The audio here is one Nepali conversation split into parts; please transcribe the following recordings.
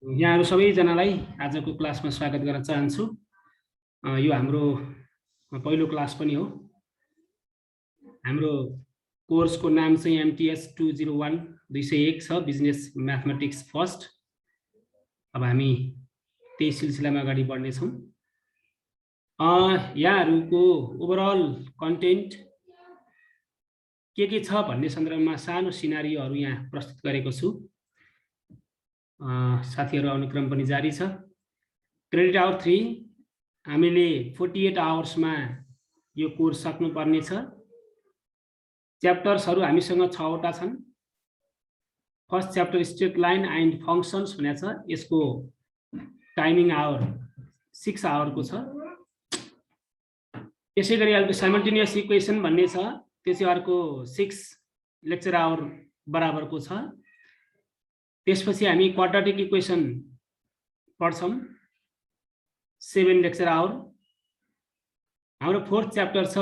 यहाँहरु सबैजनालाई आजको क्लासमा स्वागत गर्न चाहन्छु। यो हाम्रो पहिलो क्लास पनि हो। हाम्रो कोर्सको नाम चाहिँ MTS 201 छ, बिजनेस म्याथमेटिक्स फर्स्ट। अब हामी त्यही सिलसिलामा अगाडि बढ्ने छौं। यहाँहरुको ओभरअल कन्टेन्ट के छ भन्ने सन्दर्भमा सानो सिनारियोहरु यहाँ प्रस्तुत गरेको छु। साथीहरु अनुक्रम पनि जारी छ। क्रेडिट आवर 3 हामीले 48 आवर्समा यो कोर्स सक्नुपर्ने छ। च्याप्टर्सहरु हामीसँग 6 वटा छन्। First chapter straight line and functions भनेको छ, यसको टाइमिङ आवर 6 आवरको छ। त्यसैगरी अर्को साइमल्टेनियस इक्वेसन भन्ने छ, त्यो चाहिँ अर्को 6 लेक्चर आवर बराबरको छ। त्यसपछि हामी क्वाड्रेटिक इक्वेसन पढ्छौं 7 लेक्चर आवर। हाम्रो फोर्थ च्याप्टर छ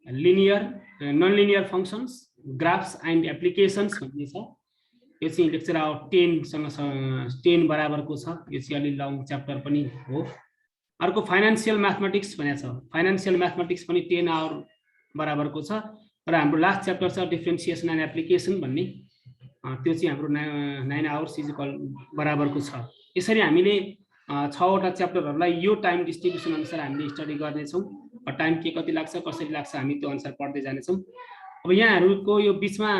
linear non linear functions, graphs and applications भन्ने छ, यो चाहिँ लेक्चर आवर 10 बराबरको छ। यो चाहिँ अलि लङ च्याप्टर पनि हो। अर्को फाइनान्शियल म्याथमेटिक्स भनेको छ, फाइनान्शियल म्याथमेटिक्स पनि 10 आवर बराबरको छ। र हाम्रो लास्ट च्याप्टर छ डिफरेन्सिएसन एन्ड एप्लिकेसन भन्ने, त्यो चाहिँ हाम्रो 9 आवर्स इक्वल बराबरको छ। यसरी हामीले 6 वटा च्याप्टरहरुलाई यो टाइम डिस्ट्रिब्युसन अनुसार हामीले स्टडी गर्ने छौं। टाइम के कति लाग्छ, कसरी लाग्छ, हामी त्यो अनुसार पढ्दै जाने छौं। अब यहाँहरुको यो बीचमा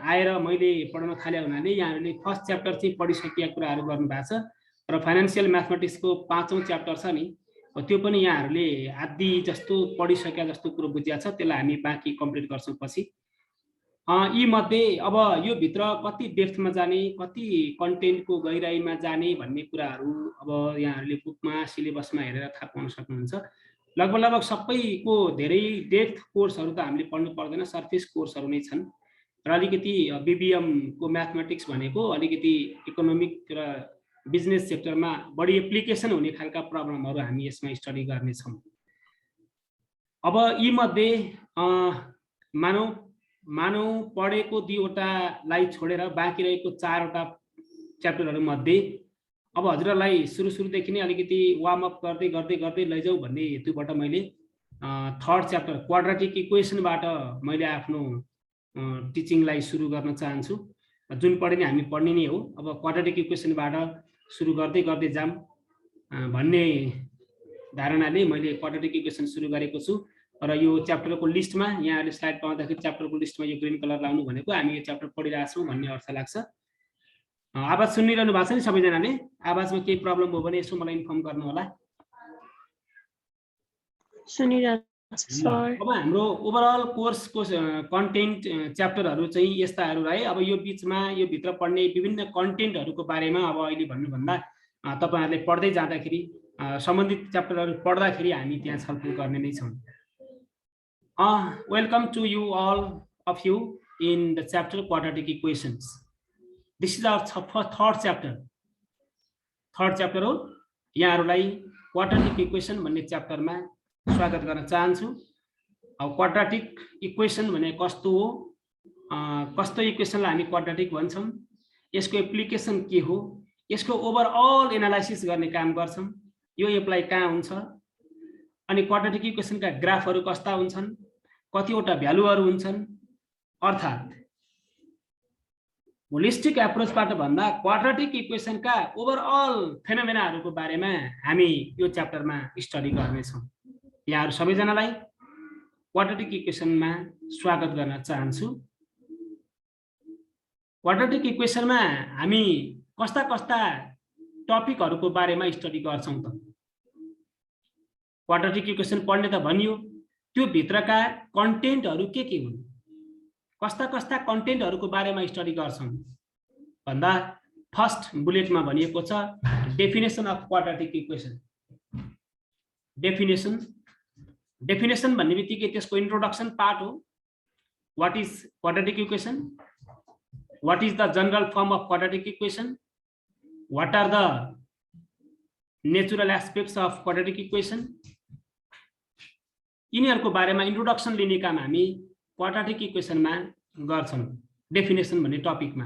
आएर मैले पढाउन थाले हुनाले यहाँहरुले फर्स्ट च्याप्टर चाहिँ पढिसकेका कुराहरु गर्नु भएको छ र फाइनान्शियल म्याथमेटिक्सको 5औं च्याप्टर छ नि, त्यो पनि यहाँहरुले आदि जस्तो पढिसकेका जस्तो कुरो बुझिया छ। त्यसलाई हामी बाँकी कम्प्लिट गर्छौं पछि। यी मध्ये अब यो भित्र कति डेप्थमा जाने, कति कन्टेन्टको गहिराईमा जाने भन्ने कुराहरु अब यहाँहरुले बुकमा सिलेबसमा हेरेर थाहा पाउन सक्नुहुन्छ। लगभग सबैको धेरै डेप्थ कोर्सहरु त हामीले पढ्नु पर्दैन, सर्फेस कोर्सहरु नै छन्। र अलिकति बीबीएम को म्याथमेटिक्स भनेको अलिकति इकोनोमिक र बिजनेस सेक्टरमा बढी एप्लिकेसन हुने खालका प्रब्लमहरु हामी यसमा स्टडी गर्ने छौं। अब यी मध्ये मानौ पढेको 2 वटालाई छोडेर बाँकी रहेको 4 वटा च्याप्टरहरु मध्ये अब हजुरलाई सुरुदेखि नै अलिकति वार्म अप गर्दै लैजाऊ भन्ने हेतुबाट मैले थर्ड च्याप्टर क्वाड्रेटिक इक्वेसनबाट मैले आफ्नो टिचिङलाई सुरु गर्न चाहन्छु। जुन पढे नि हामी पढ्ने नै हो। अब क्वाड्रेटिक इक्वेसनबाट सुरु गर्दै जाम भन्ने धारणाले मैले क्वाड्रेटिक इक्वेसन सुरु गरेको छु। र यो च्याप्टरको लिस्टमा यहाँहरुले स्लाइड पाउँदाखेरि च्याप्टरको लिस्टमा यो ग्रीन कलर लाउनु भनेको हामी यो च्याप्टर पढिरहेछौं भन्ने अर्थ लाग्छ। आवाज सुनिरहनु भएको छ नि सबैजनाले? आवाजमा केही प्रब्लम हो भने यसो मलाई इन्फर्म गर्नु होला। सुनिरहेछ सर। अब हाम्रो ओभरअल कोर्सको कन्टेन्ट च्याप्टरहरु चाहिँ यस्ताहरु रहे। अब यो बीचमा यो भित्र पढ्ने विभिन्न कन्टेन्टहरुको बारेमा अब अहिले भन्नुभन्दा तपाईहरुले पढ्दै जाँदाखेरि सम्बन्धित च्याप्टरहरु पढ्दाखेरि हामी त्यहाँ छलफल गर्ने नै छौं। Welcome to you all of you in the chapter quadratic equations. This is our third chapter हो। यहाँहरुलाई क्वाड्रेटिक इक्वेसन भन्ने च्याप्टरमा स्वागत गर्न चाहन्छु। अब क्वाड्रेटिक इक्वेसन भने कस्तो हो, कस्तो इक्वेसनलाई हामी क्वाड्रेटिक भन्छौं, यसको एप्लिकेसन के हो, यसको ओभरअल एनालाइसिस गर्ने काम गर्छौं, यो एप्लाई कहाँ हुन्छ, अनि क्वाड्रेटिक इक्वेसनका ग्राफहरु कस्ता हुन्छन्, कतिवटा भ्यालुहरु हुन्छन्। अर्थात् होलिस्टिक एप्रोचबाट भन्दा क्वाड्रेटिक इक्वेसनका ओभरअल फेनोमेनाहरुको बारेमा हामी यो च्याप्टरमा स्टडी गर्ने छौं। यहाँहरु सबैजनालाई क्वाड्रेटिक इक्वेसनमा स्वागत गर्न चाहन्छु। क्वाड्रेटिक इक्वेसनमा हामी कस्ता टपिकहरुको बारेमा स्टडी गर्छौं त? क्वाड्रेटिक इक्वेसन पढ्ने त भनियो, त्यो भित्रका कन्टेन्टहरु के हुन्, कस्ता कन्टेन्टहरुको बारेमा स्टडी गर्छौं भन्दा फर्स्ट बुलेटमा भनिएको छ definition of quadratic equation. Definition भन्ने बित्तिकै त्यसको इन्ट्रोडक्सन पार्ट हो। What is quadratic equation, what is the general form of quadratic equation, what are the natural aspects of quadratic equation, यिनीहरुको बारेमा इन्ट्रोडक्सन लिने काम हामी क्वाड्रेटिक इक्वेसनमा गर्छौं डेफिनेसन भन्ने टपिकमा।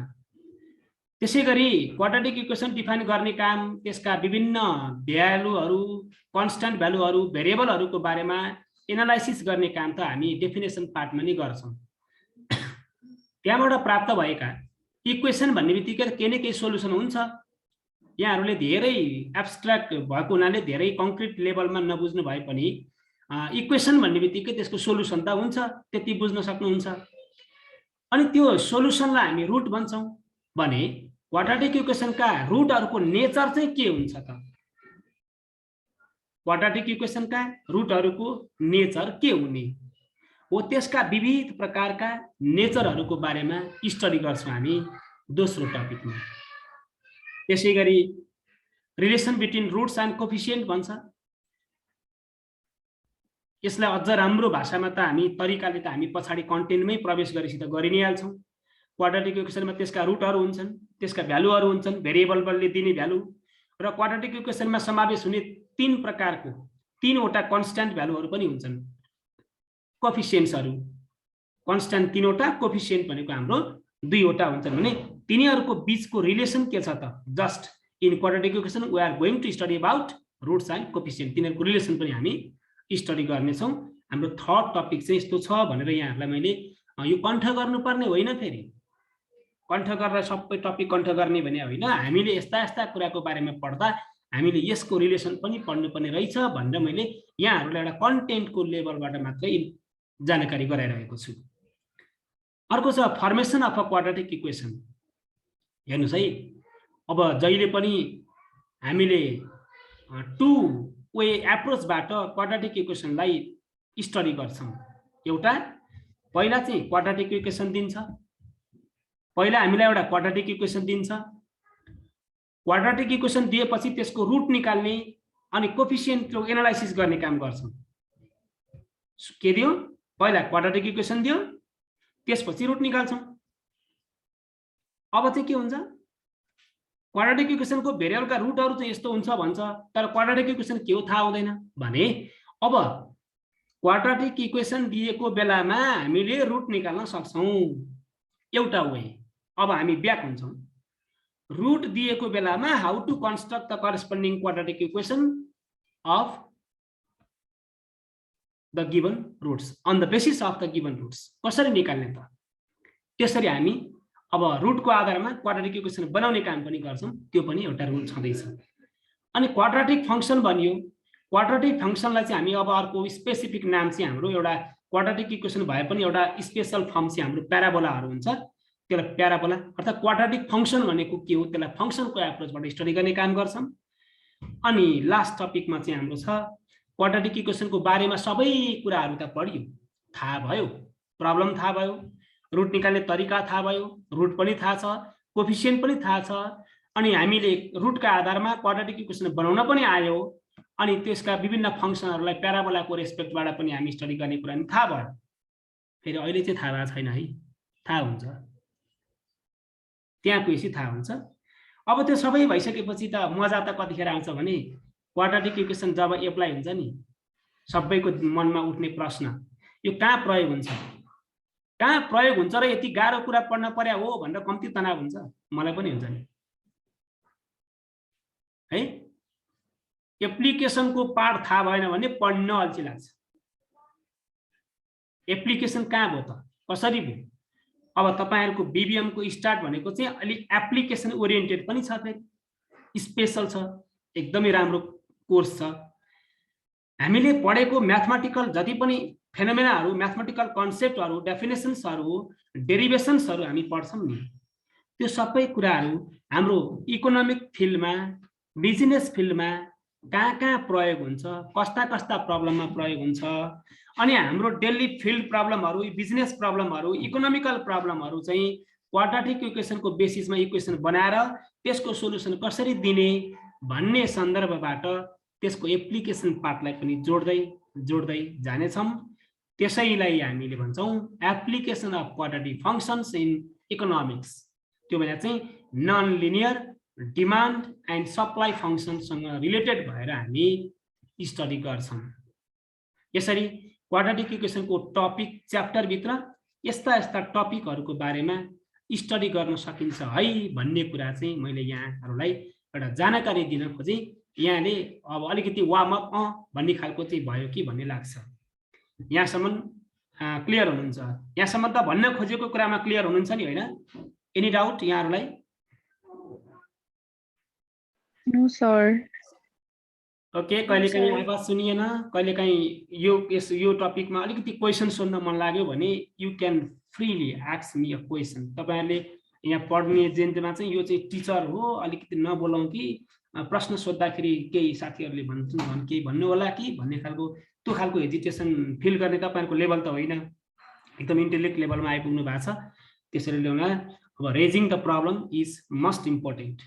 त्यसैगरी क्वाड्रेटिक इक्वेसन डिफाइन गर्ने काम त्यसका विभिन्न भ्यालुहरू, कन्स्ट्यान्ट भ्यालुहरू, भेरिएबलहरूको बारेमा एनालाइसिस गर्ने काम त हामी डेफिनेसन पार्टमा नै गर्छौँ। त्यहाँबाट प्राप्त भएका इक्वेसन भन्ने बित्तिकै केही न केही सोलुसन हुन्छ। यहाँहरूले धेरै एब्स्ट्र्याक्ट भएको हुनाले धेरै कङ्क्रिट लेभलमा नबुझ्नु भए पनि इक्वेसन भन्ने बित्तिकै त्यसको सोलुसन त हुन्छ, त्यति बुझ्न सक्नुहुन्छ। अनि त्यो सोलुसनलाई हामी रुट भन्छौँ भने क्वाड्रेटिक इक्वेसनका रुटहरूको नेचर चाहिँ के हुन्छ त? क्वाड्रेटिक इक्वेसनका रुटहरूको नेचर के हुने हो? त्यसका विविध प्रकारका नेचरहरूको बारेमा स्टडी गर्छौँ हामी दोस्रो टपिकमा। त्यसैगरी relation between roots and coefficient भन्छ। यसलाई अझ राम्रो भाषामा त हामी तरिकाले त हामी पछाडि कन्टेन्टमै प्रवेश गरेपछि त गरि नै हाल्छौँ। क्वाड्रेटिक इक्वेसनमा त्यसका रुटहरू हुन्छन्, त्यसका भ्यालुहरू हुन्छन्, भेरिएबलले दिने भ्यालु, र क्वाड्रेटिक इक्वेसनमा समावेश हुने तीनवटा कन्स्ट्यान्ट भ्यालुहरू पनि हुन्छन्, कोफिसिएन्ट्सहरू। कन्स्ट्यान्ट 3वटा, कोफिसिएन्ट भनेको हाम्रो 2वटा हुन्छन् भने तिनीहरूको बीचको रिलेसन के छ त? Just in quadratic equation we are going to study about roots and coefficient. तिनीहरूको रिलेसन पनि हामी स्टडी गर्नेछौँ। हाम्रो थर्ड टपिक चाहिँ यस्तो छ भनेर यहाँहरूलाई मैले यो कण्ठ गर्नुपर्ने होइन, फेरि कण्ठ गरेर सबै टपिक कण्ठ गर्ने भने होइन। हामीले यस्ता यस्ता कुराको बारेमा पढ्दा हामीले यसको रिलेसन पनि पढ्नुपर्ने रहेछ भनेर मैले यहाँहरूलाई एउटा कन्टेन्टको लेभलबाट मात्रै जानकारी गराइरहेको छु। अर्को छ formation of a quadratic equation. हेर्नुहोस् है, अब जहिले पनि हामीले टु वे एप्रोचबाट क्वाड्रेटिक इक्वेसनलाई स्टडी गर्छौँ। एउटा पहिला चाहिँ क्वाड्रेटिक इक्वेसन दिन्छ, पहिला हामीलाई एउटा क्वाड्रेटिक इक्वेसन दिन्छ। क्वाड्रेटिक इक्वेसन दिएपछि त्यसको रुट निकाल्ने अनि कोफिसिएन्टको एनालाइसिस गर्ने काम गर्छौँ। के दियो? पहिला क्वाड्रेटिक इक्वेसन दियो, त्यसपछि रुट निकाल्छौँ। अब चाहिँ के हुन्छ? क्वाड्रेटिक इक्वेसनको भेरिएबलका रुटहरू चाहिँ यस्तो हुन्छ भन्छ, तर क्वाड्रेटिक इक्वेसन के हो थाहा हुँदैन भने अब क्वाड्रेटिक इक्वेसन दिएको बेलामा हामीले रुट निकाल्न सक्छौँ, एउटा वे। अब हामी ब्याक हुन्छौँ। रुट दिएको बेलामा how to construct the corresponding quadratic equation of the given roots on the basis of the given roots, कसरी निकाल्ने त? त्यसरी हामी अब रुटको आधारमा क्वाड्रेटिक इक्वेसन बनाउने काम पनि गर्छौँ। त्यो पनि एउटा रुल छँदैछ। अनि क्वाड्रेटिक फङ्सन भनियो। क्वाड्रेटिक फङ्सनलाई चाहिँ हामी अब अर्को स्पेसिफिक नाम चाहिँ हाम्रो एउटा क्वाड्रेटिक इक्वेसन भए पनि एउटा स्पेसल फर्म चाहिँ हाम्रो प्याराबोलाहरू हुन्छ। त्यसलाई प्याराबोला अर्थात् क्वाड्रेटिक फङ्सन भनेको के हो त्यसलाई फङ्सनको एप्रोचबाट स्टडी गर्ने काम गर्छौँ। अनि लास्ट टपिकमा चाहिँ हाम्रो छ क्वाड्रेटिक इक्वेसनको बारेमा सबै कुराहरू त पढियो, थाहा भयो, प्रब्लम थाहा भयो, रुट निकाल्ने तरिका थाहा भयो, रुट पनि थाहा छ, कोफिसिएन्ट पनि थाहा छ, अनि हामीले रुटका आधारमा क्वाड्रेटिक इक्वेसन बनाउन पनि आयो, अनि त्यसका विभिन्न फङ्सनहरूलाई प्याराबोलाको रेस्पेक्टबाट पनि हामी स्टडी गर्ने कुरा पनि थाहा भयो। फेरि अहिले चाहिँ थाहा भएको छैन है, थाहा हुन्छ, त्यहाँ पुगेपछि थाहा हुन्छ। अब त्यो सबै भइसकेपछि त मजा त कतिखेर आउँछ भने क्वाड्रेटिक इक्वेसन जब एप्लाई हुन्छ नि, सबैको मनमा उठ्ने प्रश्न यो कहाँ प्रयोग हुन्छ, कहाँ प्रयोग हुन्छ र यति गाह्रो कुरा पढ्न पर्या हो भनेर कम्ती तनाव हुन्छ। मलाई पनि हुन्छ नि है। एप्लिकेसनको पार्ट थाहा भएन भने पढ्न अल्छी लाग्छ। एप्लिकेसन कहाँ भयो त, कसरी भयो? अब तपाईहरुको बीबीएम को स्टार्ट भनेको चाहिँ अलि एप्लिकेसन ओरिएन्टेड पनि छ, फेरि स्पेशल छ, एकदमै राम्रो कोर्स छ। हामीले पढेको म्याथमेटिकल जति पनि फेनोमेनाहरू, म्याथमेटिकल कन्सेप्टहरू, डेफिनेसन्सहरू, डेरिभेसन्सहरू हामी पढ्छौं नि, त्यो सबै कुराहरू हाम्रो इकोनोमिक फिल्डमा, बिजनेस फिल्डमा कहाँ प्रयोग हुन्छ, कस्ता कस्ता प्रब्लममा प्रयोग हुन्छ, अनि हाम्रो डेली फिल्ड प्रब्लमहरू, बिजनेस प्रब्लमहरू, इकोनोमिकल प्रब्लमहरू चाहिँ क्वाड्रेटिक इक्वेसनको बेसिसमा इक्वेसन बनाएर त्यसको सोलुसन कसरी दिने भन्ने सन्दर्भबाट त्यसको एप्लिकेसन पार्टलाई पनि जोड्दै जोड्दै जानेछौं। त्यसैलाई हामीले भन्छौं application of quadratic functions in economics. त्यो भने चाहिँ non linear demand and supply फंक्शनसँग रिलेटेड भएर हामी स्टडी गर्छौं। यसरी क्वाड्रेटिक इक्वेसनको टपिक च्याप्टर भित्र यस्ता यस्ता टपिकहरूको बारेमा स्टडी गर्न सकिन्छ है भन्ने कुरा चाहिँ मैले यहाँहरूलाई एउटा जानकारी दिन खोजेँ। यहाँले अब अलिकति वार्म अप भन्ने खालको चाहिँ भयो कि भन्ने लाग्छ। यहाँसम्म क्लियर हुनुहुन्छ? यहाँसम्म त भन्न खोजेको कुरामा क्लियर हुनुहुन्छ नि होइन? एनी डाउट यहाँहरूलाई? No, sir. ओके, कहिलेकाहीँ आवाज सुनिएन, कहिलेकाहीँ यो टपिकमा अलिकति क्वेसन सोध्न मन लाग्यो भने you can freely ask me a question. तपाईँहरूले यहाँ पढ्ने जेन्टमा चाहिँ यो चाहिँ टिचर हो, अलिकति नबोलाउँ कि प्रश्न सोद्धाखेरि केही साथीहरूले भन्छन् केही भन्नु होला कि भन्ने खालको त्यो खालको हेजिटेसन फिल गर्ने तपाईँहरूको लेभल त होइन, एकदम इन्टेलेक्ट लेभलमा आइपुग्नु भएको छ। त्यसरी ल्याउन अब raising the problem is must important.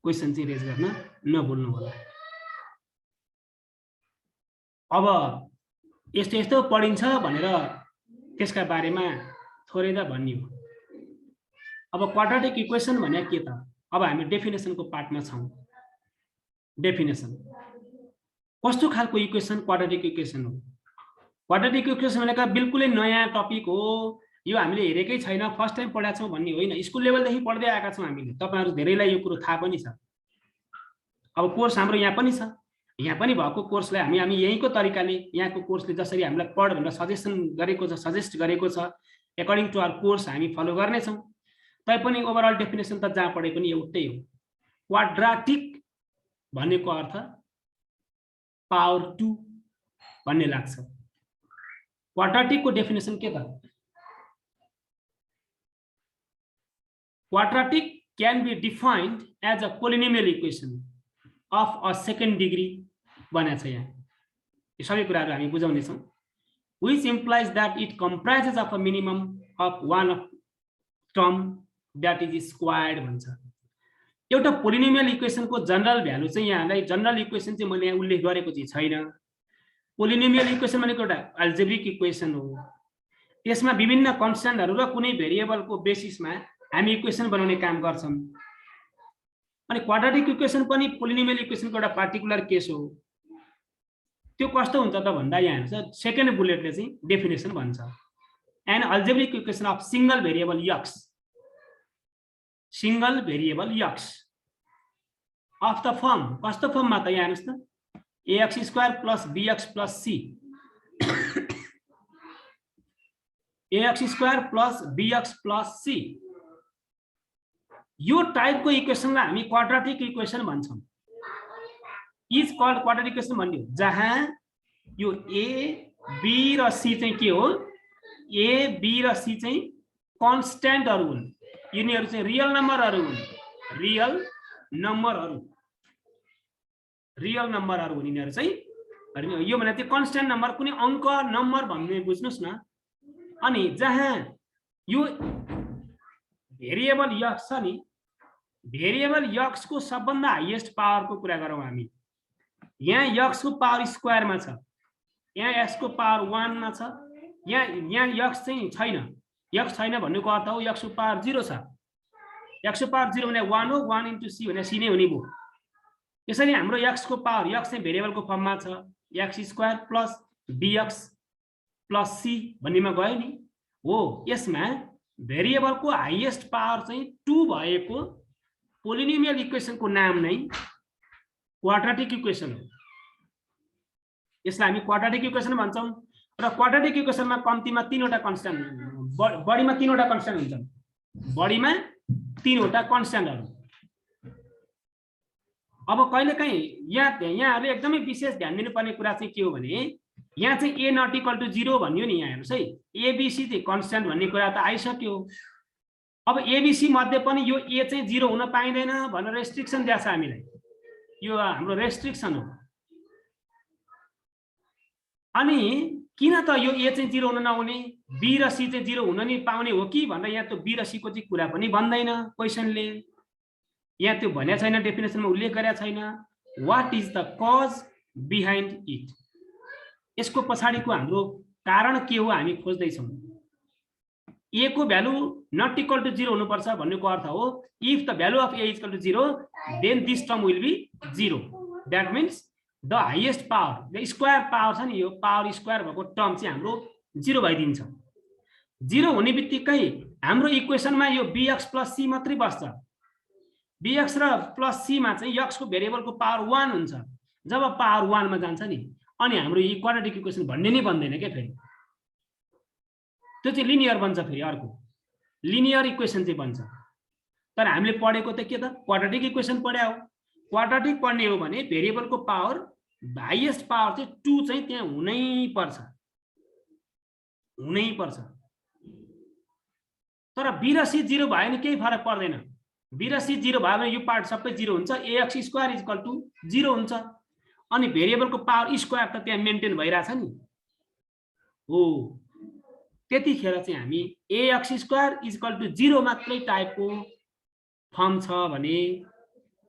Question चाहिँ रेज गर्न नभुल्नु होला। अब यस्तो यस्तो पढिन्छ भनेर त्यसका बारेमा थोरै त भनियो। अब क्वाड्रेटिक इक्वेसन भने के त? अब हामी डेफिनेसनको पार्टमा छौँ। डेफिनेसन कस्तो खालको इक्वेसन क्वाड्रेटिक इक्वेसन हो? क्वाड्रेटिक इक्वेसन भनेको बिल्कुलै नयाँ टपिक हो, यो हामीले हेरेकै छैन, फर्स्ट टाइम पढाएको छौँ भन्ने होइन। स्कुल लेभलदेखि पढ्दै आएका छौँ हामीले, तपाईँहरू धेरैलाई यो कुरो थाहा पनि छ। अब कोर्स हाम्रो यहाँ पनि छ, यहाँ पनि भएको कोर्सलाई हामी यहीँको तरिकाले यहाँको कोर्सले जसरी हामीलाई पढ भनेर सजेस्ट गरेको छ एकर्डिङ टु आवर कोर्स हामी फलो गर्नेछौँ। तैपनि ओभरअल डेफिनेसन त जहाँ पढे पनि एउटै हो। क्वाड्राटिक भनेको अर्थ पावर 2 भन्ने लाग्छ। क्वाड्राटिकको डेफिनेसन के त? Quadratic can be defined as a polynomial equation of a second degree भनेको छ। यहाँ यो सबै कुराहरू हामी बुझाउने छौँ। Which implies that it comprises of a minimum of one of term that is squared भन्छ। एउटा पोलिनोमियल इक्वेसनको जनरल भ्यालु चाहिँ यहाँलाई जनरल इक्वेसन चाहिँ मैले यहाँ उल्लेख गरेको चाहिँ छैन। पोलिनोमियल इक्वेसन भनेको एउटा अल्जेब्रिक इक्वेसन हो। यसमा विभिन्न कन्स्ट्यान्टहरू र कुनै भेरिएबलको बेसिसमा हामी इक्वेसन बनाउने काम गर्छौँ। अनि क्वाड्रेटिक इक्वेसन पनि पोलिनोमियल इक्वेसनको एउटा पार्टिकुलर केस हो। त्यो कस्तो हुन्छ त भन्दा यहाँ हेर्छ सेकेन्ड बुलेटले चाहिँ डेफिनेसन भन्छ। An algebraic equation of single variable x, single variable x of the form, कस्तो फर्ममा त यहाँ हेर्नुहोस् त, ax square plus bx plus c, ax square plus bx plus c, यो टाइपको इक्वेसनलाई हामी क्वाड्रेटिक इक्वेसन भन्छौँ। इज कल्ड क्वाड्रेटिक इक्वेसन भन्ने हो जहाँ यो a b र c चाहिँ के हो, a b र c चाहिँ कन्स्ट्यान्टहरू हुन्। यिनीहरू चाहिँ रियल नम्बरहरू हुन्, रियल नम्बरहरू हुन् यिनीहरू चाहिँ। यो भने चाहिँ कन्स्ट्यान्ट नम्बर, कुनै अङ्क नम्बर भन्ने बुझ्नुहोस् न। अनि जहाँ यो भेरिएबल यक्स छ नि, भेरिएबल यक्सको सबभन्दा हाइएस्ट पावरको कुरा गरौँ हामी। यहाँ यक्सको पावर स्क्वायरमा छ, यहाँ एक्सको पावर 1 मा छ, यहाँ यक्स चाहिँ छैन। यक्स छैन भन्नुको अर्थ हो यक्सको पावर 0 छ। यक्सको पावर 0 भने 1 हो, 1 इन्टु सी भने सी नै हुने भयो। यसरी हाम्रो यक्सको पावर, यक्स चाहिँ भेरिएबलको फर्ममा छ, x square plus bx plus c भन्नेमा गयो नि हो। यसमा भेरिएबलको हाइएस्ट पावर चाहिँ 2 भएको पोलिनोमियल इक्वेसनको नाम नै क्वाड्रेटिक इक्वेसन हो। यसलाई हामी क्वाड्रेटिक इक्वेसन भन्छौँ। र क्वाड्रेटिक इक्वेसनमा कम्तीमा 3वटा कन्स्ट्यान्ट, बढीमा 3वटा कन्स्ट्यान्ट हुन्छन्, बढीमा 3वटा कन्स्ट्यान्टहरू। अब कहिलेकाहीँ यहाँहरूले एकदमै विशेष ध्यान दिनुपर्ने कुरा चाहिँ के हो भने यहाँ चाहिँ ए नट इक्वल टु 0 भन्यो नि। यहाँ हेर्नुहोस् है, एबिसी चाहिँ कन्स्ट्यान्ट भन्ने कुरा त आइसक्यो। अब एबिसी मध्ये पनि यो ए चाहिँ 0 हुन पाइँदैन भनेर रेस्ट्रिक्सन दिएको छ हामीलाई, यो हाम्रो रेस्ट्रिक्सन हो। अनि किन त यो ए चाहिँ 0 हुन नहुने, बी र सी चाहिँ 0 हुन नि पाउने हो कि भनेर यहाँ त बी र सी को चाहिँ कुरा पनि भन्दैन क्वेसनले। यहाँ त्यो भनेको छैन, डेफिनेसनमा उल्लेख गरेको छैन। What is the cause behind it, यसको पछाडिको हाम्रो कारण के हो हामी खोज्दैछौँ। ए को भ्यालु नट इक्वल टु 0 हुनुपर्छ भन्नुको अर्थ हो if the value of a is equal to 0 then this term will be 0। That means the highest power, the square power छ नि, यो पावर स्क्वायर भएको टर्म चाहिँ हाम्रो 0 भइदिन्छ। 0 हुने बित्तिकै हाम्रो इक्वेसनमा यो bx + c मात्रै बस्छ। bx र + c मा चाहिँ x को भेरिएबलको पावर 1 हुन्छ। जब पावर 1 मा जान्छ नि अनि हाम्रो यो क्वाड्रेटिक इक्वेसन भन्ने नै बन्दैन के फेरि। त्यो चाहिँ लिनियर बन्छ फेरि, अर्को लिनियर इक्वेसन चाहिँ बन्छ। तर हामीले पढेको त के त क्वाड्रेटिक इक्वेसन पढ्या हो। क्वाड्रेटिक पढ्ने हो भने भेरिएबलको पावर हाईएस्ट पावर चाहिँ 2 चाहिँ त्यहाँ हुनै पर्छ। तर b र c 0 भयो भने केही फरक पर्दैन। b र c 0 भयो भने यो पार्ट सबै 0 हुन्छ। ax² = 0 हुन्छ। अनि भेरिएबलको पावर स्क्वायर त त्यहाँ मेन्टेन भइराछ नि हो। त्यतिखेर चाहिँ हामी ax² = 0 मात्रै टाइपको फर्म छ भने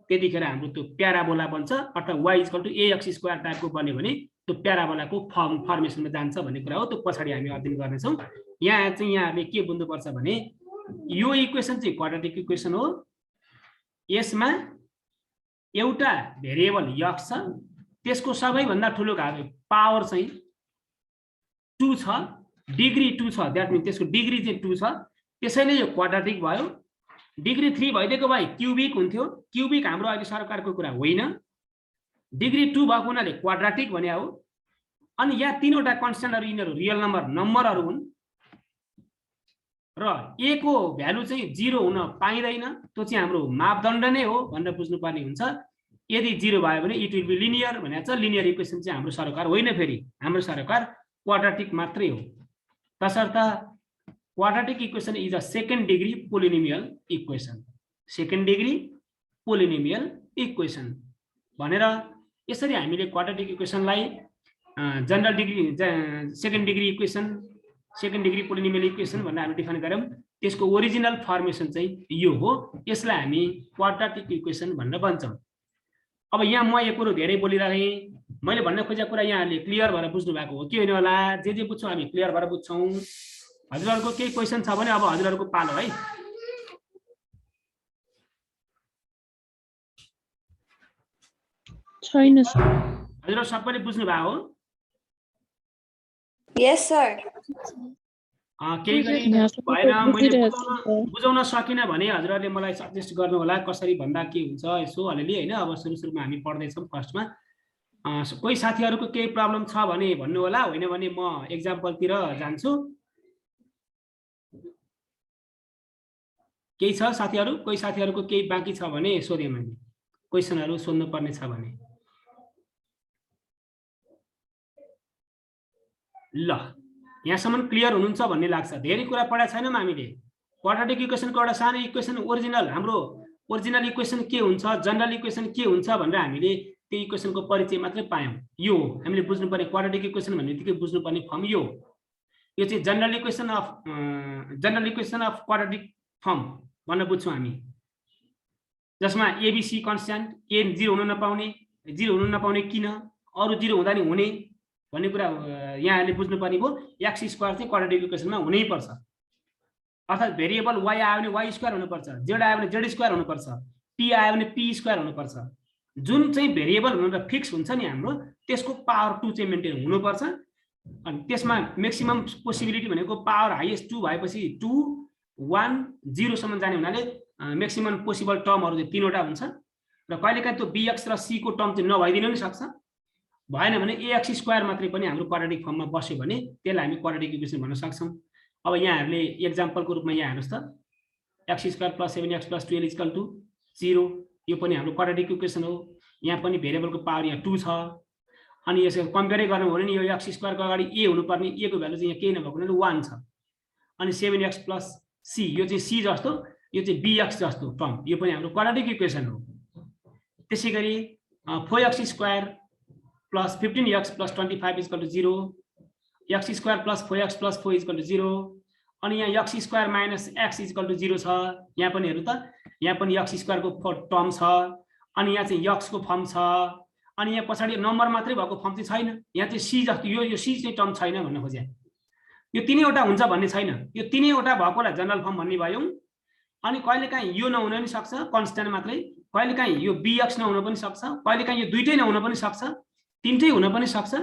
त्यतिखेर हाम्रो त्यो प्याराबोला बन्छ, अथवा y = ax² टाइपको बन्यो भने त्यो प्याराबोलाको फर्मेसनमा जान्छ भन्ने कुरा हो। त्यो पछाडि हामी अध्ययन गर्नेछौँ। यहाँ चाहिँ यहाँले के बुझ्नुपर्छ भने यो इक्वेसन चाहिँ क्वाड्रेटिक इक्वेसन हो। यसमा एउटा भेरिएबल x छ, त्यसको सबैभन्दा ठुलो घात पावर चाहिँ 2 छ, डिग्री 2 छ। द्याट मिन्स त्यसको डिग्री चाहिँ 2 छ। त्यसैले यो क्वाड्रेटिक भयो। डिग्री 3 भइदिएको भए क्युबिक हुन्थ्यो। क्युबिक हाम्रो अहिले सरकारको कुरा होइन। डिग्री 2 भएको हुनाले क्वाड्रेटिक भने हो। अनि यहाँ तीनवटा कन्स्ट्यान्टहरु यिनीहरु रियल नम्बरहरु हुन् र a को भ्यालु चाहिँ 0 हुन पाइदैन। त्यो चाहिँ हाम्रो मापदण्ड नै हो भनेर बुझ्नुपर्ने हुन्छ। यदि 0 भयो भने इट विल बी लिनियर भनेको छ। लिनियर इक्वेसन चाहिँ हाम्रो सरकार होइन, फेरि हाम्रो सरकार क्वाड्रेटिक मात्रै हो। तसर्थ quadratic equation is a second degree polynomial equation. Second degree polynomial equation भनेर यसरी हामीले क्वाड्रेटिक इक्वेसनलाई general degree second degree equation, second degree polynomial equation भनेर हामी डिफाइन गर्यौं। त्यसको ओरिजिनल फर्मेसन चाहिँ यो हो। यसलाई हामी क्वाड्रेटिक इक्वेसन भनेर भन्छौं। अब यहाँ म यो कुरो धेरै बोलिरहेँ। मैले भन्न खोजेको कुरा यहाँले क्लियर भएर बुझ्नु भएको हो कि होइन होला? जे बुझ्छौं हामी क्लियर भएर बुझ्छौं। हजुरहरुको केही क्वेशन छ भने अब हजुरहरुको पालो है। छैन सर। हजुरहरु सबैले बुझ्नु भएको हो? यस सर। केही गरी भएन मैले बुझाउन सकिन भने हजुरहरुले मलाई सजेस्ट गर्नु होला कसरी भन्दा के हुन्छ यसो अलिअलि हैन। अब सुरुमा हामी पढ्दै छौं फर्स्टमा। कोही साथीहरुको केही प्रब्लम छ भने भन्नु होला, होइन भने म एक्जाम्पलतिर जान्छु। केही छ साथीहरु? कोही साथीहरुको केही बाँकी छ भने सोधे मैले क्वेशनहरु सोध्नु पर्ने छ भने। ल यहाँसम्म क्लियर हुनुहुन्छ भन्ने लाग्छ। धेरै कुरा पढाएको छैनौं हामीले। क्वाड्रेटिक इक्वेसनको एउटा सानो इक्वेसन ओरिजिनल, हाम्रो ओरिजिनल इक्वेसन के हुन्छ, जनरल इक्वेसन के हुन्छ भनेर हामीले त्यो इक्वेसनको परिचय मात्रै पायौं। यो हामीले बुझ्नुपर्ने क्वाड्रेटिक इक्वेसन भन्नेबित्तिकै बुझ्नुपर्ने फर्म यो चाहिँ general equation of quadratic form भनेर बुझ्छौं हामी, जसमा एबीसी कन्स्ट्यान्ट, ए 0 हुन नपाउने, 0 हुन नपाउने किन, अरु 0 हुँदा नि हुने भन्ने कुरा यहाँले बुझ्नुपर्ने हो। x² चाहिँ क्वाड्रेटिक इक्वेसनमा हुनै पर्छ। अर्थात भेरिएबल y आयो भने y² हुनुपर्छ, z आयो भने z² हुनुपर्छ, p आयो भने p² हुनुपर्छ। जुन चाहिँ भेरिएबल हुन फिक्स हुन्छ नि हाम्रो, त्यसको पावर 2 चाहिँ मेन्टेन हुनुपर्छ। अनि त्यसमा म्याक्सिमम पोसिबिलिटी भनेको पावर हाईएस्ट 2 भएपछि 2 1 0 सम्म जाने हुनाले म्याक्सिमम पोसिबल टर्महरु चाहिँ तीनवटा हुन्छ र कहिलेकाहीँ त्यो bx र c को टर्म चाहिँ नभइदिन नि सक्छ। भएन भने ax² मात्रै पनि हाम्रो क्वाड्रेटिक फर्ममा बस्यो भने त्यसलाई हामी क्वाड्रेटिक इक्वेसन भन्न सक्छौं। अब यहाँहरुले एक्जाम्पलको रूपमा यहाँ हेर्नुस् त, x² + 7x + 12 = 0 यो पनि हाम्रो क्वाड्रेटिक इक्वेसन हो। यहाँ पनि भेरिएबलको पावर यहाँ 2 छ। अनि यसको कम्पेयर गर्नु हो भने यो x² को अगाडि a हुनुपर्ने, a को भ्यालु चाहिँ यहाँ केही नभएको हुनाले 1 छ। अनि 7x + c यो चाहिँ c जस्तो, यो चाहिँ bx जस्तो टर्म, यो पनि हाम्रो क्वाड्रेटिक इक्वेसन हो। त्यसैगरी 4x² + 15x + 25 = 0, x² + 4x + 4 = 0। अनि यहाँ x² - x = 0 छ। यहाँ पनि हेर्नु त, यहाँ पनि x² को टर्म छ। अनि यहाँ चाहिँ x को फर्म छ। अनि यहाँ पछाडी नम्बर मात्रै भएको फर्म चाहिँ छैन। यहाँ चाहिँ c जस्तो यो c चाहिँ टर्म छैन भन्न खोजे। यो तीनैवटा हुन्छ भन्ने छैन। यो तीनैवटा भएकोलाई जनरल फर्म भन्ने भयौं। अनि कहिलेकाहीँ यो नहुन पनि सक्छ कन्स्ट्यान्ट मात्रै, कहिलेकाहीँ यो bx नहुन पनि सक्छ, कहिलेकाहीँ यो दुईटै नहुन पनि सक्छ, तीनटै हुन पनि सक्छ।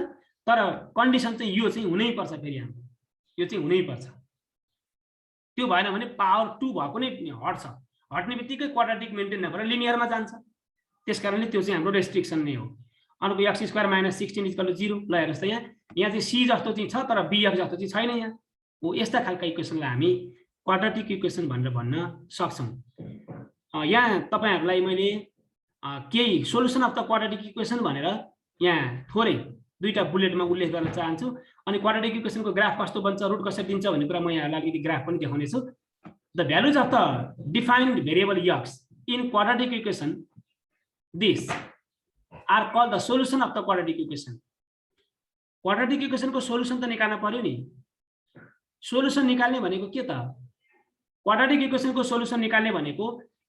तर कन्डिसन चाहिँ यो चाहिँ हुनै पर्छ। फेरि हाम्रो यो चाहिँ हुनै पर्छ। त्यो भएन भने पावर 2 भएको नै हट्छ, हट्ने बित्तिकै क्वाड्रेटिक मेन्टेन नभएर लिनियरमा जान्छ। त्यसकारणले त्यो चाहिँ हाम्रो रेस्ट्रिक्सन नै हो। अर्को x square minus 16 equal to 0। ल हेर्नुहोस् त यहाँ चाहिँ c जस्तो चाहिँ छ तर bf जस्तो चाहिँ छैन यहाँ हो। यस्ता खालका इक्वेसनलाई हामी क्वाड्रेटिक इक्वेसन भनेर भन्न सक्छौँ। यहाँ तपाईहरुलाई मैले केही solution of the quadratic equation भनेर यहाँ थोरै दुईटा बुलेटमा उल्लेख गर्न चाहन्छु। अनि क्वाड्रेटिक इक्वेसनको ग्राफ कस्तो बन्छ, रुट कसरी दिन्छ भन्ने कुरा म यहाँलाई अलिकति ग्राफ पनि देखाउने छु। The values of the defined variable x in quadratic equation this are called the solution of the quadratic equation. Quadratic इक्वेसनको सोल्युसन त निकाल्न पर्यो नि। सोल्युसन निकाल्ने भनेको के त? क्वाड्रेटिक इक्वेसनको सोल्युसन निकाल्ने भनेको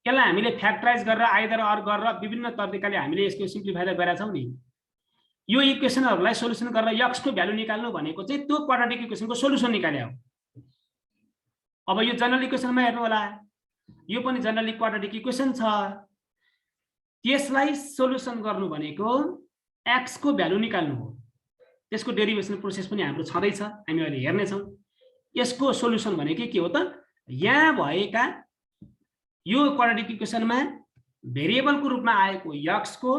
यसलाई हामीले फ्याक्टराइज गरेर आइदर अर गरेर विभिन्न तरिकाले हामीले यसको सिम्प्लिफाई गरेका छौं नि। यो इक्वेसनहरुलाई सोल्युसन गरेर x को भ्यालु निकाल्नु भनेको चाहिँ त्यो क्वाड्रेटिक इक्वेसनको सोल्युसन निकाले हो। अब यो जनरल इक्वेसनमा हेर्नु होला, यो पनि जनरली क्वाड्रेटिक इक्वेसन छ। त्यसलाई सोल्युसन गर्नु भनेको x को भ्यालु निकाल्नु हो। त्यसको डेरिभेसन प्रोसेस पनि हाम्रो छँदै छ, हामी अहिले हेर्ने छौं। यसको सोल्युसन भनेको के हो त? यहाँ भएका यो क्वाड्रेटिक इक्वेसनमा भेरिएबलको रूपमा आएको x को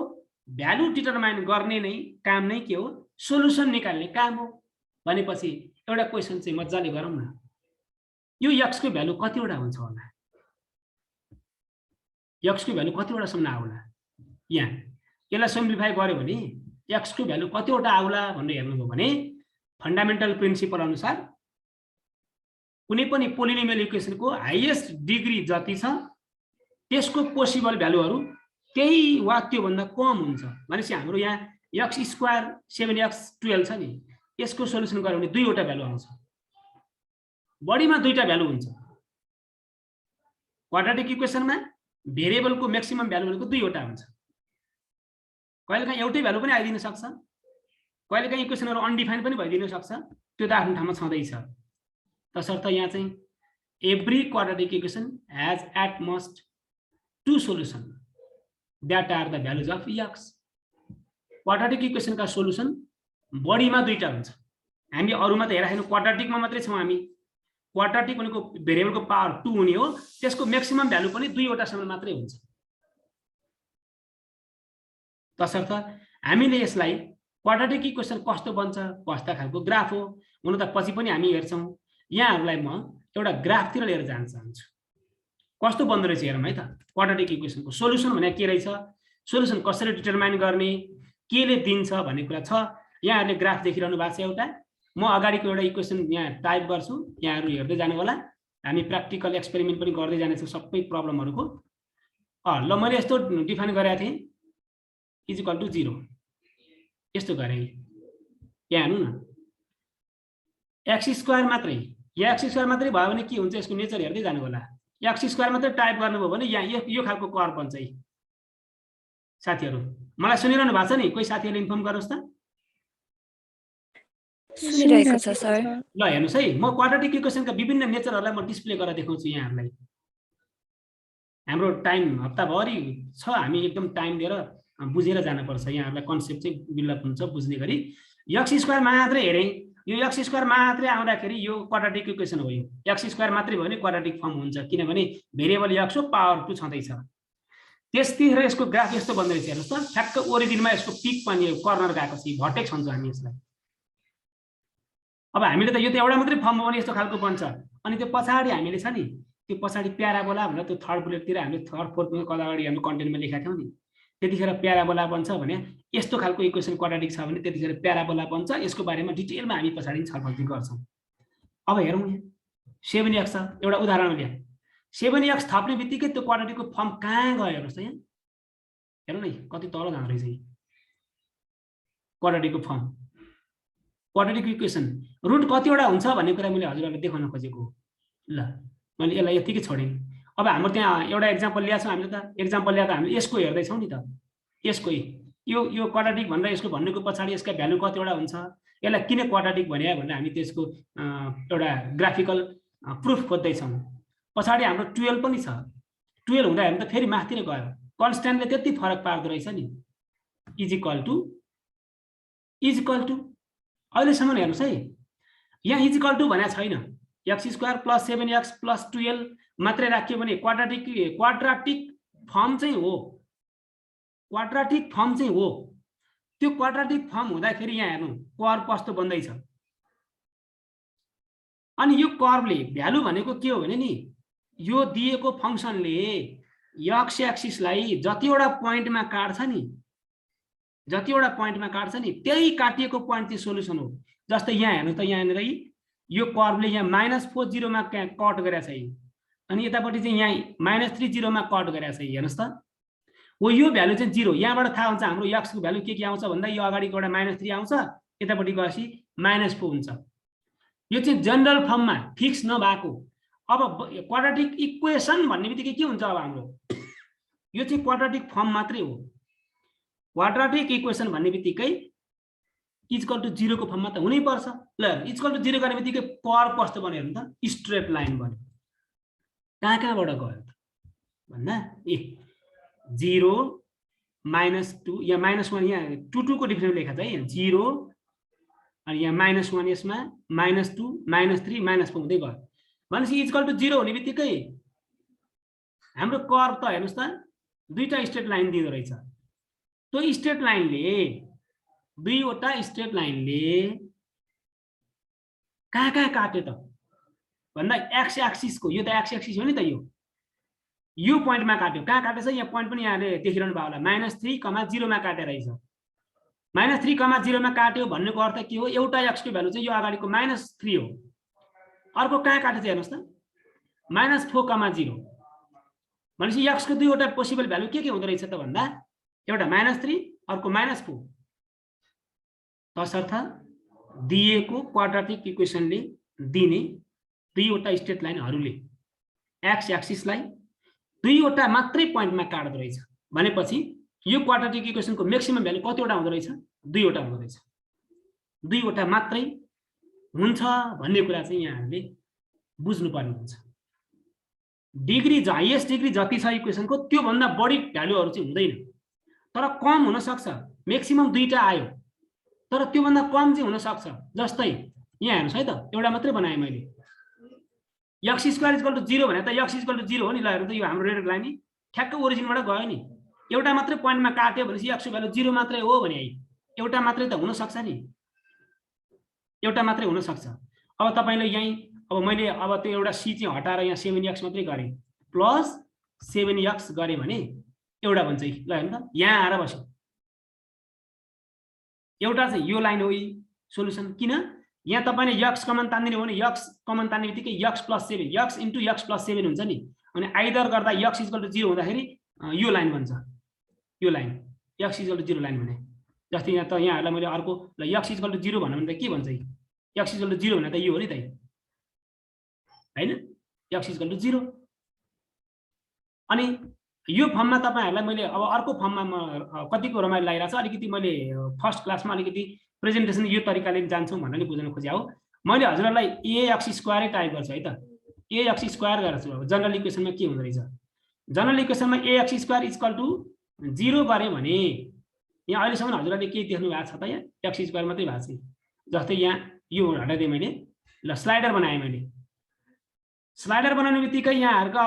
भ्यालु डिटरमाइन गर्ने नै काम नै के हो? सोल्युसन निकाल्ने काम हो। भनेपछि एउटा क्वेशन चाहिँ मज्जाले गरौँ न। यो x को भ्यालु कतिवटा हुन्छ होला? x को भ्यालु कतिवटा सम्म आउला? यहाँ यसलाई सिम्प्लिफाई गर्यो भने x को भ्यालु कतिवटा आउला भनेर हेर्नुभयो भने फन्डामेन्टल प्रिन्सिपल अनुसार कुनै पनि पोलिनोमियल इक्वेसनको हाईएस्ट डिग्री जति छ त्यसको पोसिबल भ्यालुहरु त्यही वा त्यो भन्दा कम हुन्छ। भनेपछि हाम्रो यहाँ x स्क्वायर 7x 12 छ नि, यसको सोलुसन गर्यो भने दुईवटा भ्यालु आउँछ, बढीमा दुईटा भ्यालु हुन्छ। क्वाड्रेटिक इक्वेसनमा भेरिएबलको म्याक्सिमम भ्यालु भनेको दुईवटा हुन्छ। कहिलेकाहीँ एउटै भ्यालु पनि आइदिन सक्छ, कहिलेकाहीँ इक्वेसनहरु अनडिफाइन्ड पनि भइदिन सक्छ, त्यो त आफ्नो ठाउँमा छँदै छ। तसर्थ यहाँ चाहिँ every quadratic equation has at most two solution that are the values of x। Quadratic equation का सोल्युसन बढीमा दुईटा हुन्छ। हामी अरुमा त हेरा छैनौं, क्वाड्रेटिकमा मात्रै छौं हामी। क्वाड्रेटिक भनेको भेरिएबलको पावर 2 हुने हो, त्यसको म्याक्सिमम भ्यालु पनि दुईवटा सम्म मात्रै हुन्छ। तसर्थ हामीले यसलाई क्वाड्रेटिक इक्वेसन कस्तो बन्छ, कस्ता खालको ग्राफ हो हुन त पछि पनि हामी हेर्छौं। यहाँहरुलाई म एउटा ग्राफतिर लिएर जान चाहन्छु। कस्तो बन्दो रहेछ हेरौँ है त। क्वाड्रेटिक इक्वेसनको सोल्युसन भने के रहेछ, सोल्युसन कसरी डिटरमाइन गर्ने, केले दिन्छ भन्ने कुरा छ। यहाँहरुले ग्राफ देखिरहनु भएको छ एउटा। म अगाडिको एउटा इक्वेसन यहाँ टाइप गर्छु, यहाँहरु हेर्दै जानु होला। हामी प्र्याक्टिकल एक्सपेरिमेन्ट पनि गर्दै जानेछौं सबै प्रब्लमहरुको। ल मैले यस्तो डिफाइन गरेको थिएँ, इज इक्वल टु 0 यस्तो गरे। यहाँ हेर्नु न, x स्क्वायर मात्रै, या x स्क्वायर मात्रै भयो भने के हुन्छ यसको नेचर हेर्दै जानु होला। x स्क्वायर मात्रै टाइप गर्नुभयो भने यहाँ यो खालको कर्व बन्छ है। साथीहरु मलाई सुनिरहनु भएको छ नि? कोही साथीहरुले इन्फर्म गर्नुस् त। सुनिरहेको छ सर। ल हेर्नुस् है, म क्वाड्रेटिक इक्वेसनका विभिन्न नेचरहरुलाई म डिस्प्ले गरेर देखाउँछु यहाँहरुलाई। हाम्रो टाइम हप्ताभरि छ, हामी एकदम टाइम दिएर बुझेर जानुपर्छ। यहाँहरुलाई कन्सेप्ट चाहिँ बिल्डअप हुन्छ बुझ्ने गरी। x स्क्वायर मात्रै हेरे, यो x स्क्वायर मात्रै आउँदाखेरि यो क्वाड्रेटिक इक्वेसन हो। यो x स्क्वायर मात्रै भयो भने क्वाड्रेटिक फर्म हुन्छ, किनभने भेरिएबल x हो, पावर 2 छँदै छ। त्यसतिर यसको ग्राफ यस्तो बन्दै रहेछ हेर्नुस् त। ठ्याक्क ओरिजिनमा यसको पिक पनि कर्नर गएको छ, भर्टेक्स भन्छ हामी यसलाई। अब हामीले त यो त एउटा मात्रै फर्म हो भने यस्तो खालको बन्छ। अनि त्यो पछाडी हामीले छ नि, त्यो पछाडी प्याराबोला भनेर त्यो थर्ड बुलेटतिर हामीले थर्ड फोर्थ कदागाडी हाम्रो कन्टेन्टमा लेखेका थियौं नि, त्यतिखेर प्याराबोला बन्छ भने यस्तो खालको इक्वेसन क्वाड्रेटिक छ भने त्यतिखेर प्याराबोला बन्छ। यसको बारेमा डिटेलमा हामी पछाडी छलफल गर्छौं। अब हेरौँ यहाँ 7x छ, एउटा उदाहरण लिया। 7x थप्ने बित्तिकै त्यो क्वाड्रेटिकको फर्म कहाँ गयो हेर्नुस् त। यहाँ हेर्नु न कति तल जाँदो रहेछ क्वाड्रेटिकको फर्म। क्वाड्रेटिक इक्वेसन रुट कतिवटा हुन्छ भन्ने कुरा मैले हजुरहरुलाई देखाउन खोजेको। ल मैले यसलाई यतिकै छोडेँ। अब हाम्रो त्यहाँ एउटा एक्जाम्पल ल्याएको छौं हामीले त। एक्जाम्पल ल्याएको हामीले यसको हेर्दै छौं नि त। यसको यो क्वाड्रेटिक भनेर यसको भन्नुको पछाडी यसका भ्यालु कतिवटा हुन्छ, यसलाई किन क्वाड्रेटिक भन्या भनेर हामी त्यसको एउटा ग्राफिकल प्रुफ खोज्दै छौं। पछाडी हाम्रो 12 पनि छ। 12 हुँदा हेर्नु त फेरि माथितिर गयो, कन्स्ट्यान्टले त्यति फरक पार्दो रहेछ नि। इज इक्वल टु अहिलेसम्म हेर्नुस् है, यहाँ इज इक्वल टु भनेको छैन। x square plus 7x plus 12 मात्रै राख्यो भने क्वाड्राटिक फर्म चाहिँ हो, क्वाड्राटिक फर्म चाहिँ हो। त्यो क्वाड्राटिक फर्म हुँदाखेरि यहाँ हेर्नु कर्व कस्तो बन्दैछ। अनि यो कर्वले भ्यालु भनेको के हो भने नि यो दिएको फंक्सनले x एक्सिसलाई जतिवटा पोइन्टमा काट्छ नि, जतिवटा पोइन्टमा काट्छ नि त्यही काटिएको पोइन्ट चाहिँ सोलुसन हो। जस्तै यहाँ हेर्नु त यहाँनिर यो कर्वले यहाँ -4 0 मा कट गरेछ है, अनि यतापट्टि चाहिँ यहाँ -3 0 मा कट गरेछ है। हेर्नुस् त हो यो भ्यालु चाहिँ 0। यहाँबाट थाहा हुन्छ हाम्रो x को भ्यालु के आउँछ भन्दा यो अगाडिको एउटा -3 आउँछ, यतापट्टि गएपछि -4 हुन्छ। यो चाहिँ जनरल फर्ममा फिक्स नभएको। अब क्वाड्रेटिक इक्वेसन भन्ने बित्तिकै के हुन्छ अब हाम्रो यो चाहिँ क्वाड्रेटिक फर्म मात्रै हो। क्वाड्रेटिक इक्वेसन भन्ने बित्तिकै इक्वल टु 0 को फर्ममा त हुनै पर्छ। ल इक्वल टु 0 गर्ने बित्तिकै कर्व कस्तो बन्यो हेर्नु त, स्ट्रेट लाइन बन्यो। कहाँबाट गयो त भन्दा 0 -2 या -1 यहाँ 2 को डिफरेन्स लेखा छ है, 0 अनि यहाँ -1 यसमा -2 -3 -4 हुँदै गयो भनेपछि इक्वल टु 0 हुने बित्तिकै हाम्रो कर्व त हेर्नुस् त दुईटा स्ट्रेट लाइन दिँदो रहेछ। त्यो स्ट्रेट लाइनले दुईवटा स्ट्रेट लाइनले कहाँ काट्यो त भन्दा x एक्सिसको, यो त x एक्सिस हो नि त, यो पोइन्टमा काट्यो। कहाँ काटेछ यहाँ पोइन्ट पनि यहाँले देखिरहनु भयो होला, -3, 0 मा काटे रहेछ। -3, 0 मा काट्यो भन्नेको अर्थ के हो, एउटा x को भ्यालु चाहिँ यो अगाडिको -3 हो। अर्को कहाँ काटेछ हेर्नुस् त -4, 0 भनेपछि x को दुईवटा पोसिबल भ्यालु के हुँदो रहेछ त भन्दा एउटा -3 अर्को -4। तसर्थ दिएको क्वाड्रेटिक इक्वेसनले दिने दुईवटा स्ट्रेट लाइनहरूले x एक्सिसलाई दुईवटा मात्रै पोइन्टमा काट्दो रहेछ भनेपछि यो क्वाड्रेटिक इक्वेसनको म्याक्सिमम भ्यालु कतिवटा हुँदो रहेछ, दुईवटा हुँदो रहेछ। दुईवटा मात्रै हुन्छ भन्ने कुरा चाहिँ यहाँहरूले बुझ्नुपर्ने हुन्छ। डिग्री हाइएस्ट डिग्री जति छ इक्वेसनको त्यो भन्दा बढी भ्यालुहरु चाहिँ हुँदैन, तर कम हुन सक्छ। म्याक्सिमम दुईटा आयो तर त्यो भन्दा कम चाहिँ हुन सक्छ। जस्तै यहाँ हेर्नुस् है त, एउटा मात्रै बनाए मैले, x स्क्वायर इक्वल टु 0 भने त x इक्वल टु 0 हो नि। ल हेर्नु त यो हाम्रो रेडेड लाइन नि ठ्याक्क ओरिजिनबाट गयो नि। एउटा मात्रै पोइन्टमा काट्यो भनेपछि x को भ्यालु 0 मात्रै हो भने है, एउटा मात्रै त हुन सक्छ नि, एउटा मात्रै हुन सक्छ। अब तपाईले यही अब मैले अब त्यो एउटा c चाहिँ हटाएर यहाँ 7x मात्रै गरे प्लस 7x गरे भने एउटा बन्छ। ल हेर्नु त यहाँ आएर बस्यो, एउटा चाहिँ यो लाइन हो सोलुसन। किन यहाँ तपाईले x कमन तान्दिनु हो भने x कमन तान्ने बित्तिकै x + 7 x * x + 7 हुन्छ नि। अनि आइदर गर्दा x = 0 हुँदाखेरि यो लाइन बन्छ, यो लाइन x = 0 लाइन भने। जस्तै यहाँ त यहाँहरुलाई मैले अर्को ल x = 0 भन्नु भने त के भन्छ, x = 0 भने त यो हो नि त हैन, x = 0। अनि यो फर्ममा तपाईहरुलाई मैले अब अर्को फर्ममा म कतिको रमाइलो लागिरहेछ, अलिकति मैले फर्स्ट क्लासमा अलिकति प्रेजेन्टेसन यो तरिकाले जान्छौं भनेर नि बुझ्न खोजे हो। मैले हजुरहरुलाई ax² टाइप गर्छु है त, ax² गर्छु। अब जनरल इक्वेसनमा के हुँदै रहेछ, जनरल इक्वेसनमा ax² = 0 गरे भने यहाँ अहिलेसम्म हजुरहरुले के देख्नु भएको छ त, यहाँ x² मात्रै भएको छ। जस्तै यहाँ यो हटाइदिए मैले, ल स्लाइडर बनाएँ मैले। स्लाइडर बनाउने बित्तिकै यहाँहरुको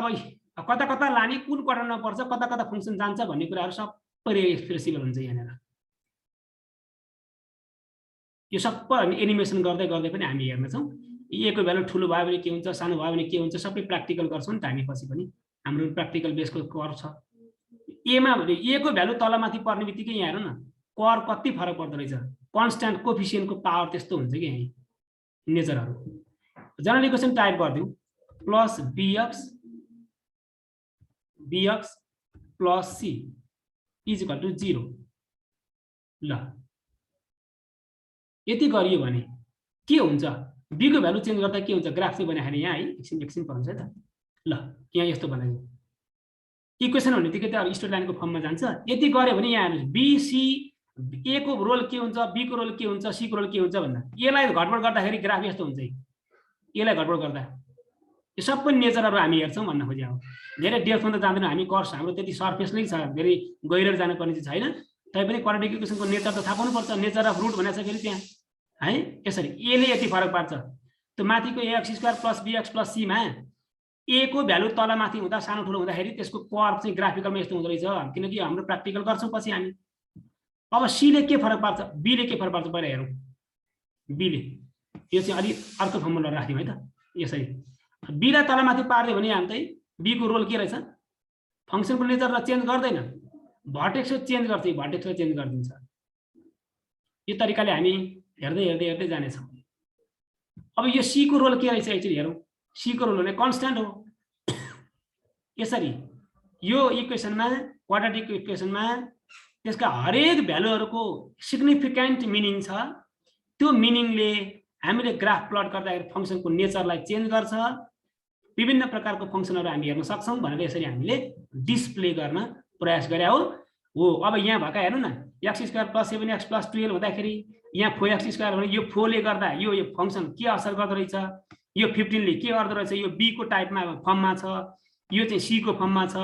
अब कता कता लाने, कुन क्वाड्रेन्टमा पर्छ, कता कता फंक्सन जान्छ भन्ने कुराहरु सबै एक्सप्रेसिबल हुन्छ यहाँनेर। यो सबै हामी एनिमेसन गर्दै गर्दै पनि हामी हेर्न छौं। ए को भ्यालु ठुलो भयो भने के हुन्छ, सानो भयो भने के हुन्छ, सबै प्र्याक्टिकल गर्छौं नि त हामी पछि पनि। हाम्रो प्र्याक्टिकल बेसको कर्व छ। ए मा भने ए को भ्यालु तलमाथि पर्ने बित्तिकै यहाँ हेर्नु न कर्व कति फरक पर्दो रहेछ। कन्स्ट्यान्ट कोफिसिएन्टको पावर त्यस्तो हुन्छ कि यही नेचरहरु। जनरल इक्वेसन टाइप गर्दियौ प्लस bx प्लस c = 0। ल यति गरियो भने के हुन्छ, b को भ्यालु चेन्ज गर्दा के हुन्छ, ग्राफ चाहिँ बनाएन यहाँ है, एकछिन पढ्नुस् है त। ल यहाँ यस्तो बनाइयो, इक्वेसन भन्ने बित्तिकै त स्ट्रेट लाइनको फर्ममा जान्छ। यति गर्यो भने यहाँ हेर्नुस् b c a को रोल के हुन्छ, b को रोल के हुन्छ, c को रोल के हुन्छ भन्दा a लाई घटबड गर्दाखेरि ग्राफ यस्तो हुन्छ। a लाई घटबड गर्दा यो सबै नेचरहरु हामी हेर्छौं भन्न खोजे हो। धेरै डेप्थमा त जाँदैन हामी, कर्स हाम्रो त्यति सरफेसमै छ, धेरै गहिरो जानु पर्ने चाहिँ छैन। तैपनि क्वाड्रेटिक इक्वेसनको नेचर त थाहा पाउनु पर्छ। नेचर अफ रुट भनेको छ फेरि त्यहाँ है। यसरी a ले यति फरक पार्छ, त त्यो माथिको ax square plus bx plus c मा a को भ्यालु तल माथि हुँदा सानो ठुलो हुँदाखेरि त्यसको कर्व चाहिँ ग्राफिकलमा यस्तो हुँदो रहेछ किनकि हाम्रो प्र्याक्टिकल गर्छौँ पछि हामी। अब c ले के फरक पार्छ b ले के फरक पार्छ पहिला हेरौँ। b ले यो चाहिँ अलि अर्को फर्मुला राख्दिउँ है त। यसरी b लाई तल माथि पार्दियो भने हामी चाहिँ b को रोल के रहेछ फंक्सनको नेचरलाई चेन्ज गर्दैन भर्टेक्स चेन्ज गर्छ भर्टेक्स चेन्ज गरिदिन्छ। यो तरिकाले हामी हेर्दै हेर्दै हेर्दै जानेछौँ। अब यो c को रोल के रहेछ एक्चुअली हेरौँ। c को रोल भने कन्स्ट्यान्ट हो। यसरी यो इक्वेसनमा क्वाड्रेटिक इक्वेसनमा त्यसका हरेक भ्यालुहरूको सिग्निफिकेन्ट मिनिङ छ। त्यो मिनिङले हामीले ग्राफ प्लट गर्दाखेरि फंक्सनको नेचरलाई चेन्ज गर्छ। विभिन्न प्रकारको फंक्सनहरू हामी हेर्न सक्छौँ भनेर यसरी हामीले डिस्प्ले गर्न प्रयास गरे हो। अब यहाँ भएका हेर्नु न x square plus 7x plus 12 हुँदाखेरि यहाँ 4x स्क्वायर भने यो 4 ले गर्दा यो फंक्सन के असर गर्दो रहेछ यो 15 ले के गर्दो रहेछ यो b को टाइपमा फर्ममा छ यो चाहिँ c को फर्ममा छ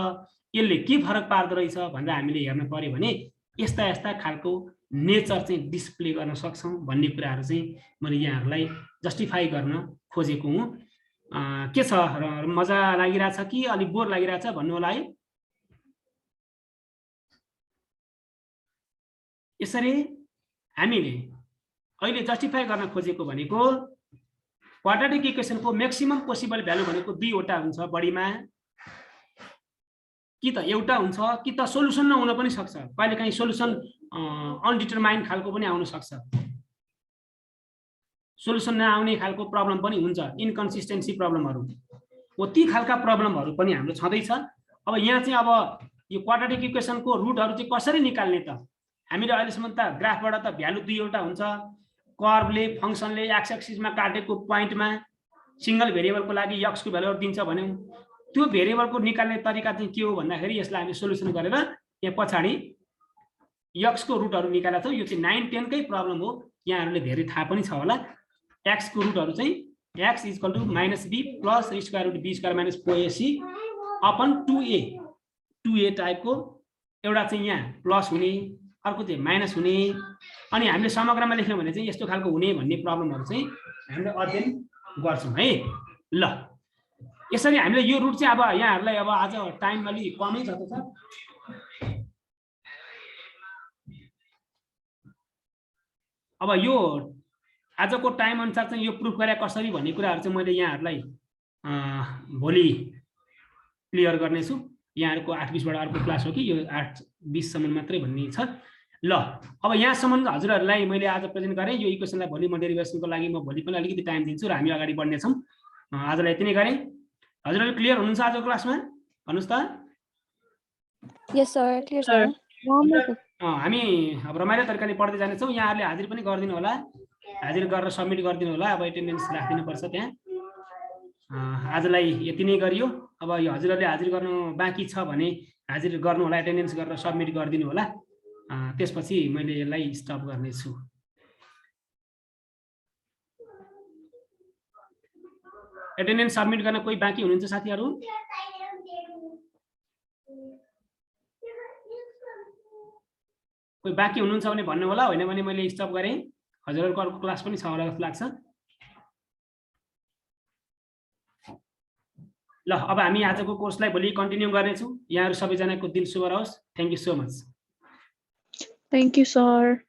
यसले के फरक पार्दो रहेछ भनेर हामीले हेर्न पर्यो भने यस्ता यस्ता खालको नेचर चाहिँ डिस्प्ले गर्न सक्छौँ भन्ने कुराहरू चाहिँ मैले यहाँहरूलाई जस्टिफाई गर्न खोजेको हुँ। के छ मजा लागिरहेछ कि अलि बोर लागिरहेछ भन्नु होला है। यसरी हामीले अहिले जस्टिफाई गर्न खोजेको भनेको क्वाड्रेटिक इक्वेसनको म्याक्सिमम पोसिबल भ्यालु भनेको 2 वटा हुन्छ बढीमा कि त एउटा हुन्छ कि त सोलुसन नहुन पनि सक्छ। कहिलेकाहीँ सोलुसन अनडिटरमाइन्ड खालको पनि आउन सक्छ। सोलुसन नआउने खालको प्रब्लम पनि हुन्छ इन्कन्सिस्टेन्सी प्रब्लमहरू हो। ती खालका प्रब्लमहरू पनि हाम्रो छँदैछ। अब यहाँ चाहिँ अब यो क्वाड्रेटिक इक्वेसनको रुटहरू चाहिँ कसरी निकाल्ने त हामीले अहिलेसम्म त ग्राफबाट त भ्यालु 2 वटा हुन्छ कर्वले फंक्सनले एक्स एक्सिसमा काटेको पोइन्टमा सिंगल भेरिएबलको लागि x को भ्यालुहरू दिन्छ भन्यौँ। त्यो भेरिएबलको निकाल्ने तरिका चाहिँ के हो भन्दाखेरि यसलाई हामी सोलुसन गरेर यहाँ पछाडि x को रुटहरू निकालेका छौँ। यो चाहिँ 9 10 कै प्रब्लम हो। यहाँहरूले धेरै थाहा पनि छ होला। x को रुटहरू चाहिँ x equal to -b plus square root b square minus 4ac upon 2a टाइपको एउटा चाहिँ यहाँ प्लस हुने अर्को चाहिँ माइनस हुने अनि हामीले समग्रमा लेख्यौँ भने चाहिँ यस्तो खालको हुने भन्ने प्रब्लमहरू चाहिँ हामीले अध्ययन गर्छौँ है। ल यसरी हामीले यो रुट चाहिँ अब यहाँहरूलाई अब आज टाइम अलि कमै छ त अब यो आजको टाइम अनुसार चाहिँ यो प्रुफ गरे कसरी भन्ने कुराहरू चाहिँ मैले यहाँहरूलाई भोलि क्लियर गर्नेछु। यहाँहरूको 8:20 बाट अर्को क्लास हो कि यो 8:20 सम्म मात्रै भन्ने छ। ल अब यहाँसम्म हजुरहरूलाई मैले आज प्रेजेन्ट गरेँ। यो इक्वेसनलाई भोलि म डेरिभेसनको लागि म भोलि पनि अलिकति टाइम दिन्छु र हामी अगाडि बढ्नेछौँ। आजलाई यति नै गरेँ। हजुरहरू क्लियर हुनुहुन्छ आजको क्लासमा भन्नुहोस् त। Yes sir, clear sir. हामी अब रमाइलो तरिकाले पढ्दै जानेछौँ। यहाँहरूले हाजिर पनि गरिदिनु होला। हाजिर गरेर सबमिट गरिदिनु होला। अब एटेन्डेन्स राखिदिनु पर्छ त्यहाँ। आजलाई यति नै गरियो। अब यो हजुरहरूले हाजिर गर्नु बाँकी छ भने हाजिर गर्नु होला एटेन्डेन्स गरेर सबमिट गरिदिनु होला। त्यसपछि मैले यसलाई स्टप गर्नेछु। एटेन्डेन्स सबमिट गर्न कोही बाँकी हुनुहुन्छ साथीहरू? कोही बाँकी हुनुहुन्छ भने भन्नु होला होइन भने मैले स्टप गरेँ। हजुरहरूको अर्को क्लास पनि छ होला जस्तो लाग्छ। ल अब हामी आजको कोर्सलाई भोलि कन्टिन्यू गर्नेछौँ। यहाँहरू सबैजनाको दिन शुभ रहोस्। Thank you so much. Thank you, sir.